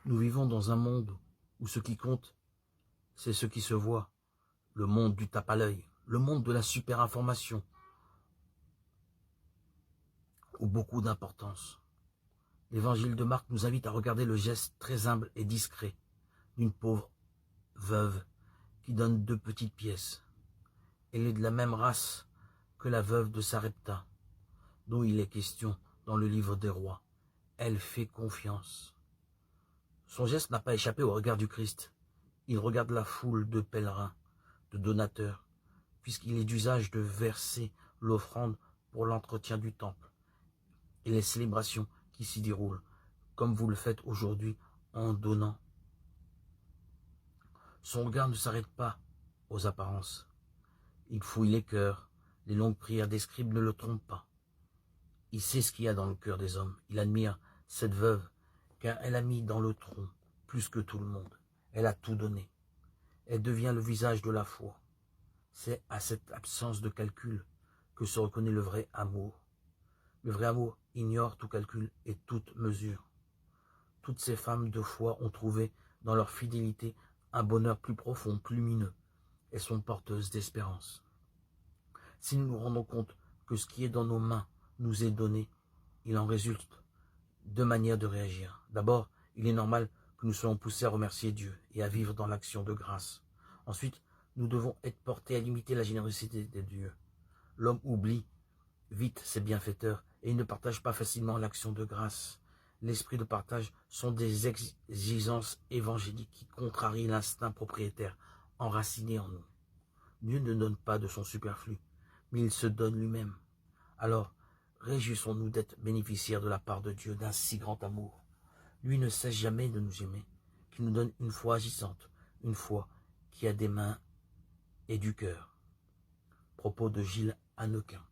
Nous vivons dans un monde où ce qui compte, c'est ce qui se voit, le monde du tape à l'œil, le monde de la super-information, où beaucoup d'importance. L'évangile de Marc nous invite à regarder le geste très humble et discret d'une pauvre veuve qui donne 2 petites pièces. Elle est de la même race que la veuve de Sarepta, dont il est question dans le livre des rois. Elle fait confiance. Son geste n'a pas échappé au regard du Christ. Il regarde la foule de pèlerins, de donateurs, puisqu'il est d'usage de verser l'offrande pour l'entretien du temple et les célébrations qui s'y déroulent, comme vous le faites aujourd'hui en donnant. Son regard ne s'arrête pas aux apparences. Il fouille les cœurs, les longues prières des scribes ne le trompent pas. Il sait ce qu'il y a dans le cœur des hommes. Il admire cette veuve, car elle a mis dans le tronc plus que tout le monde. Elle a tout donné. Elle devient le visage de la foi. C'est à cette absence de calcul que se reconnaît le vrai amour. Le vrai amour ignore tout calcul et toute mesure. Toutes ces femmes de foi ont trouvé dans leur fidélité un bonheur plus profond, plus lumineux. Elles sont porteuses d'espérance. Si nous nous rendons compte que ce qui est dans nos mains nous est donné, il en résulte 2 manières de réagir. D'abord, il est normal que nous soyons poussés à remercier Dieu et à vivre dans l'action de grâce. Ensuite, nous devons être portés à limiter la générosité de Dieu. L'homme oublie vite ses bienfaiteurs et il ne partage pas facilement l'action de grâce. L'esprit de partage sont des exigences évangéliques qui contrarient l'instinct propriétaire enraciné en nous. Dieu ne donne pas de son superflu, mais il se donne lui-même. Alors, réjouissons-nous d'être bénéficiaires de la part de Dieu d'un si grand amour. Lui ne cesse jamais de nous aimer, qu'il nous donne une foi agissante, une foi qui a des mains et du cœur. Propos de Gilles Hannequin.